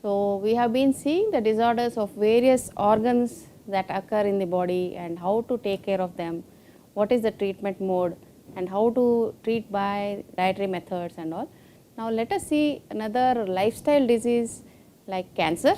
So, we have been seeing the disorders of various organs that occur in the body and how to take care of them, what is the treatment mode and how to treat by dietary methods and all. Now, let us see another lifestyle disease like cancer.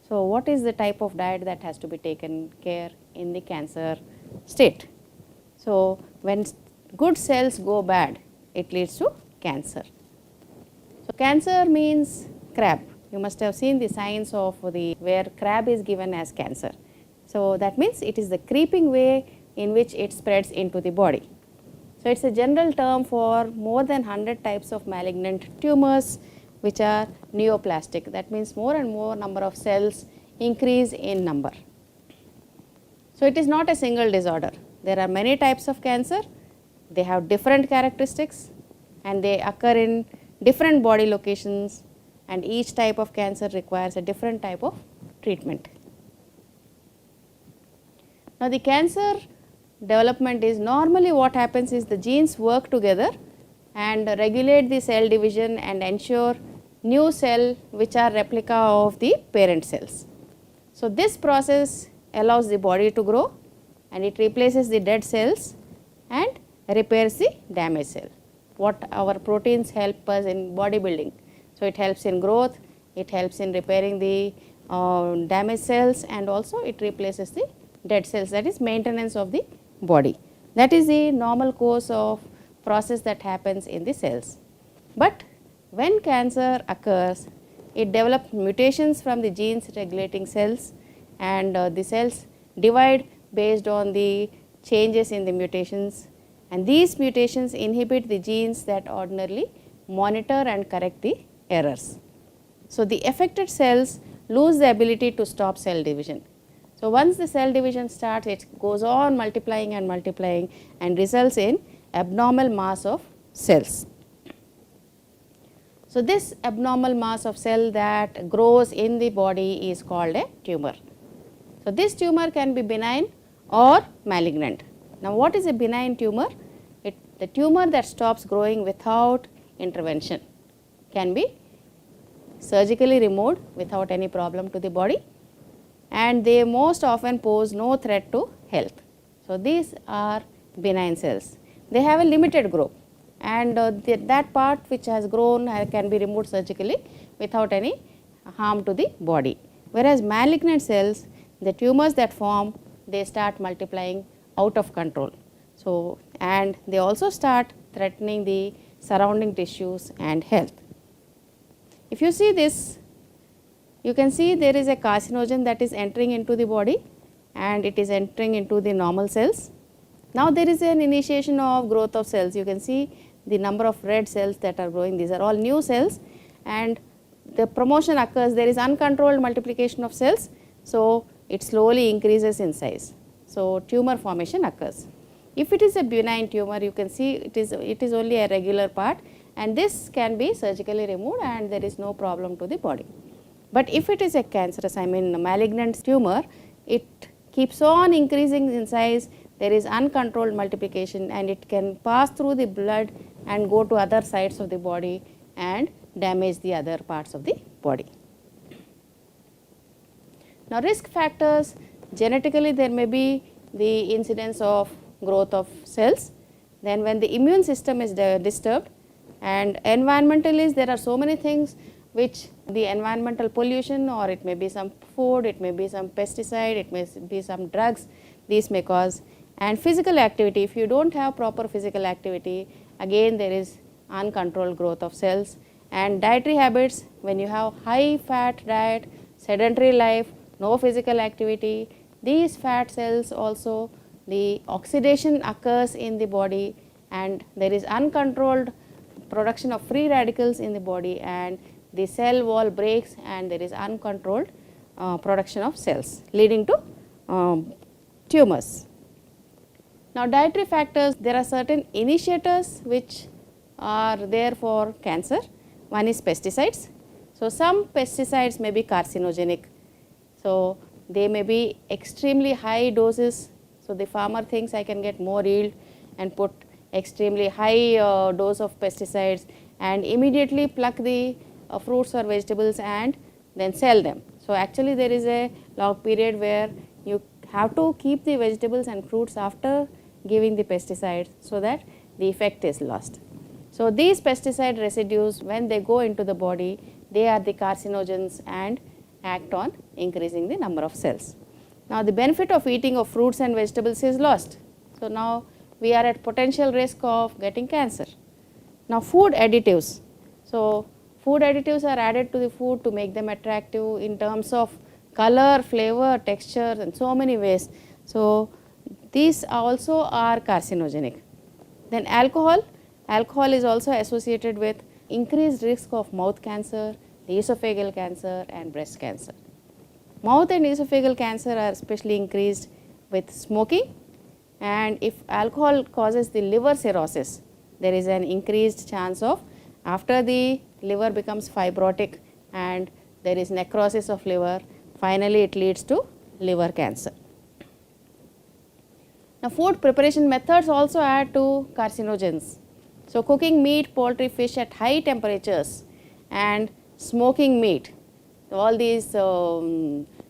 So, what is the type of diet that has to be taken care in the cancer state? So, when good cells go bad, it leads to cancer. So, cancer means crab. You must have seen the signs of the where crab is given as cancer. So, that means it is the creeping way in which it spreads into the body. So, it is a general term for more than 100 types of malignant tumors which are neoplastic. That means more and more number of cells increase in number. So, it is not a single disorder. There are many types of cancer. They have different characteristics and they occur in different body locations, and each type of cancer requires a different type of treatment. Now, the cancer development is normally what happens is the genes work together and regulate the cell division and ensure new cell which are replica of the parent cells. So, this process allows the body to grow and it replaces the dead cells and repairs the damaged cell. What our proteins help us in bodybuilding. So, it helps in growth, it helps in repairing the damaged cells and also it replaces the dead cells, that is maintenance of the body. That is the normal course of process that happens in the cells. But when cancer occurs, it develops mutations from the genes regulating cells and the cells divide based on the changes in the mutations, and these mutations inhibit the genes that ordinarily monitor and correct the errors. So, the affected cells lose the ability to stop cell division. So, once the cell division starts, it goes on multiplying and results in abnormal mass of cells. So, this abnormal mass of cell that grows in the body is called a tumor. So, this tumor can be benign or malignant. Now, what is a benign tumor? The tumor that stops growing without intervention can be surgically removed without any problem to the body, and they most often pose no threat to health. So, these are benign cells. They have a limited growth and that part which has grown can be removed surgically without any harm to the body. Whereas, malignant cells, the tumors that form, they start multiplying out of control. So, and they also start threatening the surrounding tissues and health. If you see this, you can see there is a carcinogen that is entering into the body and it is entering into the normal cells. Now, there is an initiation of growth of cells. You can see the number of red cells that are growing, these are all new cells, and the promotion occurs, there is uncontrolled multiplication of cells. So, it slowly increases in size. So, tumor formation occurs. If it is a benign tumor, you can see it is only a regular part and this can be surgically removed and there is no problem to the body. But if it is a cancerous, a malignant tumor, it keeps on increasing in size, there is uncontrolled multiplication and it can pass through the blood and go to other sides of the body and damage the other parts of the body. Now, risk factors, genetically there may be the incidence of growth of cells, then when the immune system is disturbed, and environmentally there are so many things which the environmental pollution, or it may be some food, it may be some pesticide, it may be some drugs, these may cause, and physical activity. If you do not have proper physical activity, again there is uncontrolled growth of cells, and dietary habits, when you have high fat diet, sedentary life, no physical activity, these fat cells also, the oxidation occurs in the body and there is uncontrolled production of free radicals in the body and the cell wall breaks and there is uncontrolled production of cells leading to tumors. Now, dietary factors, there are certain initiators which are there for cancer. One is pesticides. So, some pesticides may be carcinogenic. So, they may be extremely high doses. So, the farmer thinks I can get more yield and put extremely high dose of pesticides and immediately pluck the fruits or vegetables and then sell them. So actually there is a log period where you have to keep the vegetables and fruits after giving the pesticides so that the effect is lost. So these pesticide residues, when they go into the body, they are the carcinogens and act on increasing the number of cells. Now the benefit of eating of fruits and vegetables is lost. So now we are at potential risk of getting cancer. Now food additives. So food additives are added to the food to make them attractive in terms of color, flavor, texture and so many ways. So these also are carcinogenic. Then alcohol. Alcohol is also associated with increased risk of mouth cancer, the esophageal cancer and breast cancer. Mouth and esophageal cancer are especially increased with smoking, and if alcohol causes the liver cirrhosis, there is an increased chance of, after the liver becomes fibrotic and there is necrosis of liver, finally it leads to liver cancer. Now food preparation methods also add to carcinogens. So cooking meat, poultry, fish at high temperatures and smoking meat, all these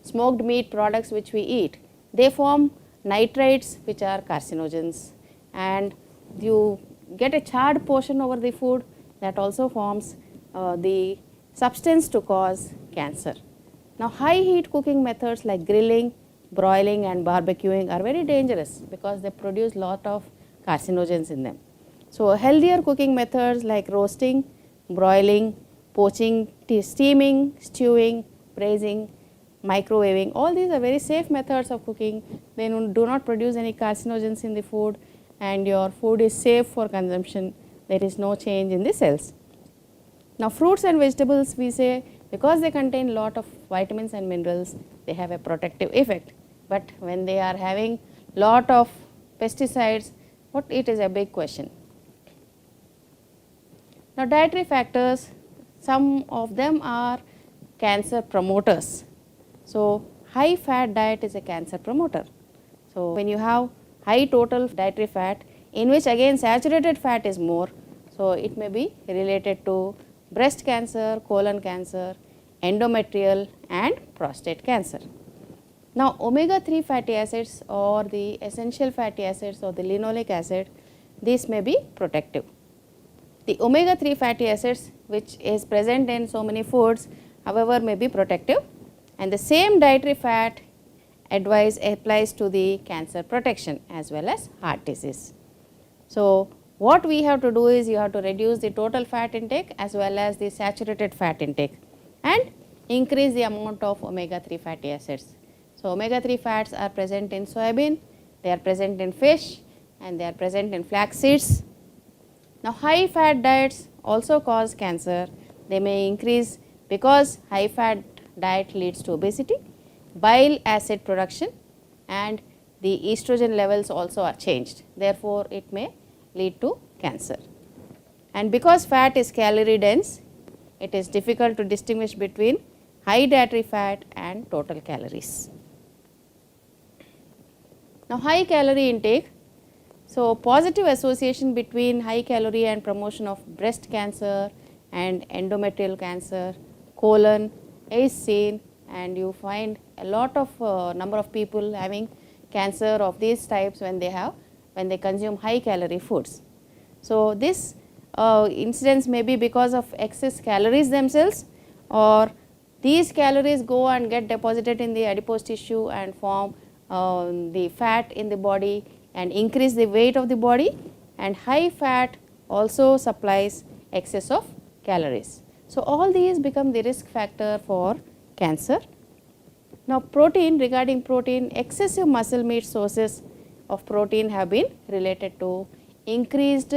smoked meat products which we eat, they form nitrates which are carcinogens, and you get a charred portion over the food that also forms the substance to cause cancer. Now high heat cooking methods like grilling, broiling and barbecuing are very dangerous because they produce lot of carcinogens in them. So healthier cooking methods like roasting, broiling, poaching, steaming, stewing, braising, microwaving, all these are very safe methods of cooking. They do not produce any carcinogens in the food and your food is safe for consumption. There is no change in the cells. Now fruits and vegetables, we say because they contain lot of vitamins and minerals, they have a protective effect. But when they are having lot of pesticides, it is a big question. Now dietary factors, some of them are cancer promoters. So high fat diet is a cancer promoter. So when you have high total dietary fat, in which again saturated fat is more, so it may be related to breast cancer, colon cancer, endometrial and prostate cancer. Now omega-3 fatty acids or the essential fatty acids or the linoleic acid, these may be protective. The omega-3 fatty acids which is present in so many foods, however, may be protective, and the same dietary fat advice applies to the cancer protection as well as heart disease. So what we have to do is you have to reduce the total fat intake as well as the saturated fat intake and increase the amount of omega-3 fatty acids. So omega-3 fats are present in soybean, they are present in fish and they are present in flax seeds. Now high fat diets also cause cancer. They may increase because high fat diet leads to obesity, bile acid production and the estrogen levels also are changed. Therefore, it may lead to cancer. And because fat is calorie dense, it is difficult to distinguish between high dietary fat and total calories. Now high calorie intake. So positive association between high calorie and promotion of breast cancer and endometrial cancer, colon is seen, and you find a lot of number of people having cancer of these types when they consume high calorie foods. So this incidence may be because of excess calories themselves, or these calories go and get deposited in the adipose tissue and form the fat in the body and increase the weight of the body, and high fat also supplies excess of calories. So all these become the risk factor for cancer. Now protein, regarding protein, excessive muscle meat sources of protein have been related to increased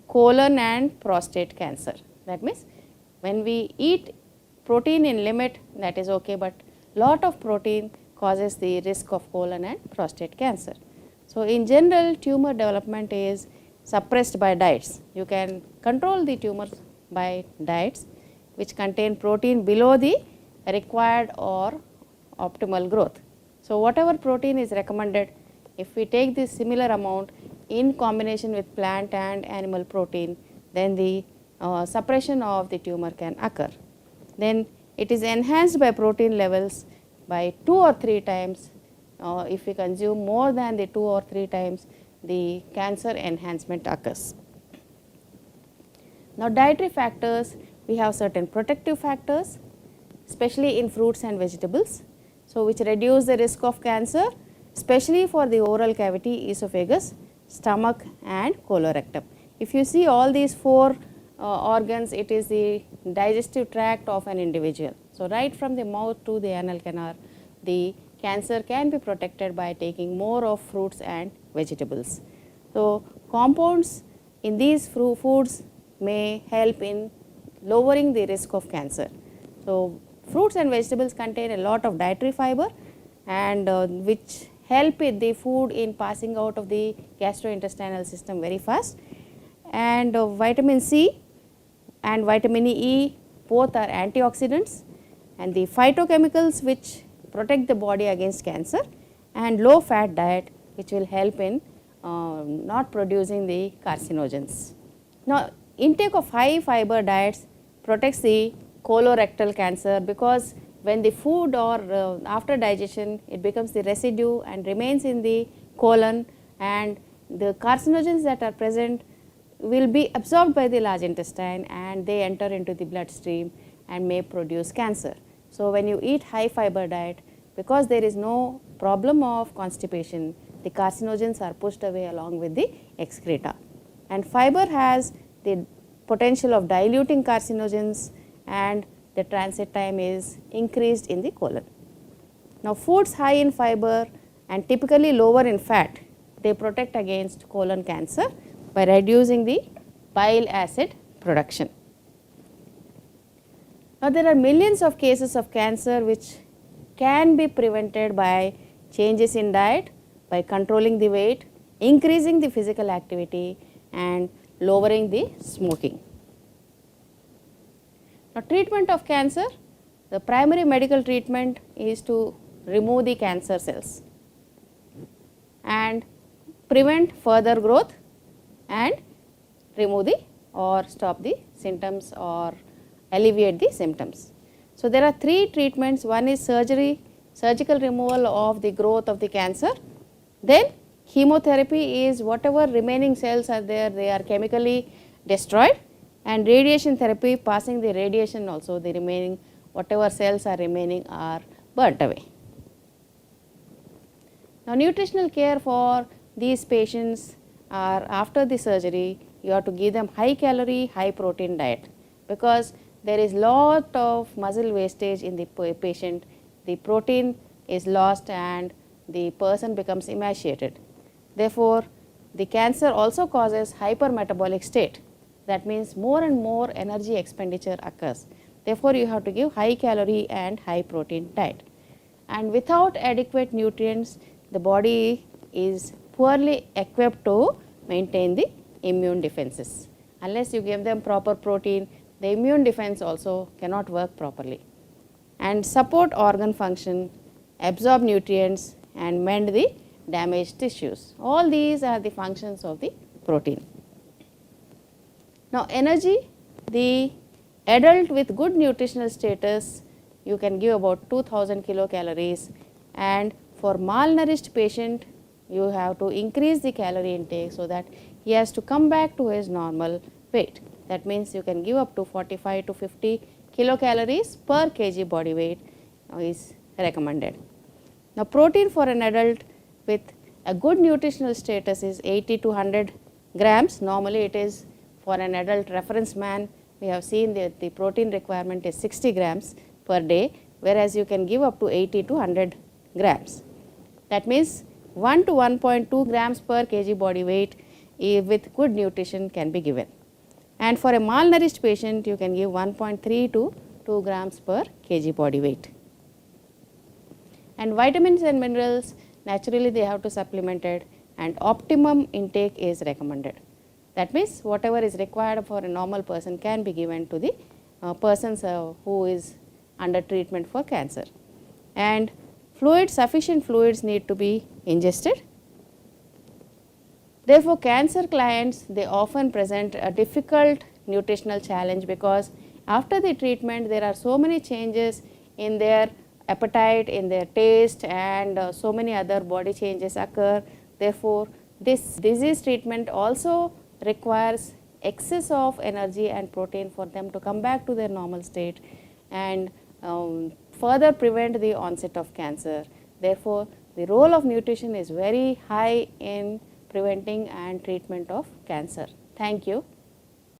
colon and prostate cancer. That means when we eat protein in limit, that is okay, but lot of protein causes the risk of colon and prostate cancer. So in general, tumor development is suppressed by diets. You can control the tumors by diets which contain protein below the required or optimal growth. So whatever protein is recommended, if we take this similar amount in combination with plant and animal protein, then the suppression of the tumor can occur. Then it is enhanced by protein levels by 2 or 3 times. If we consume more than the 2 or 3 times, the cancer enhancement occurs. Now, dietary factors, we have certain protective factors, especially in fruits and vegetables, so which reduce the risk of cancer, especially for the oral cavity, esophagus, stomach and colorectum. If you see all these 4 organs, it is the digestive tract of an individual. So, right from the mouth to the anal canal, the cancer can be protected by taking more of fruits and vegetables. So, compounds in these foods may help in lowering the risk of cancer. So, fruits and vegetables contain a lot of dietary fiber and which help the food in passing out of the gastrointestinal system very fast, and vitamin C and vitamin E both are antioxidants, and the phytochemicals which protect the body against cancer, and low fat diet which will help in not producing the carcinogens. Now, intake of high fiber diets protects the colorectal cancer, because when the food or after digestion it becomes the residue and remains in the colon, and the carcinogens that are present will be absorbed by the large intestine and they enter into the bloodstream and may produce cancer. So, when you eat high fiber diet, because there is no problem of constipation, the carcinogens are pushed away along with the excreta, and fiber has the potential of diluting carcinogens and the transit time is increased in the colon. Now, foods high in fiber and typically lower in fat, they protect against colon cancer by reducing the bile acid production. Now, there are millions of cases of cancer which can be prevented by changes in diet, by controlling the weight, increasing the physical activity and lowering the smoking. Now, treatment of cancer, the primary medical treatment is to remove the cancer cells and prevent further growth and remove the or stop the symptoms or alleviate the symptoms. So, there are 3 treatments. One is surgical removal of the growth of the cancer. Then chemotherapy is whatever remaining cells are there, they are chemically destroyed, and radiation therapy, passing the radiation also, the remaining whatever cells are remaining are burnt away. Now, nutritional care for these patients are after the surgery, you have to give them high calorie, high protein diet, because there is lot of muscle wastage in the patient, the protein is lost and the person becomes emaciated. Therefore, the cancer also causes hypermetabolic state, that means more and more energy expenditure occurs. Therefore, you have to give high calorie and high protein diet, and without adequate nutrients the body is poorly equipped to maintain the immune defenses. Unless you give them proper protein, the immune defense also cannot work properly, and support organ function, absorb nutrients and mend the damaged tissues. All these are the functions of the protein. Now, energy, the adult with good nutritional status, you can give about 2000 kilocalories, and for malnourished patient you have to increase the calorie intake so that he has to come back to his normal weight. That means you can give up to 45 to 50 kilocalories per kg body weight is recommended. Now, protein for an adult with a good nutritional status is 80 to 100 grams. Normally, it is for an adult reference man, we have seen that the protein requirement is 60 grams per day, whereas you can give up to 80 to 100 grams. That means 1 to 1.2 grams per kg body weight with good nutrition can be given. And for a malnourished patient, you can give 1.3 to 2 grams per kg body weight. And vitamins and minerals, naturally they have to supplement it, and optimum intake is recommended. That means whatever is required for a normal person can be given to the persons who is under treatment for cancer. And fluids, sufficient fluids need to be ingested. Therefore, cancer clients, they often present a difficult nutritional challenge because After the treatment, there are so many changes in their appetite, in their taste, and so many other body changes occur. Therefore, this disease treatment also requires excess of energy and protein for them to come back to their normal state and further prevent the onset of cancer. Therefore, the role of nutrition is very high in preventing and treatment of cancer. Thank you.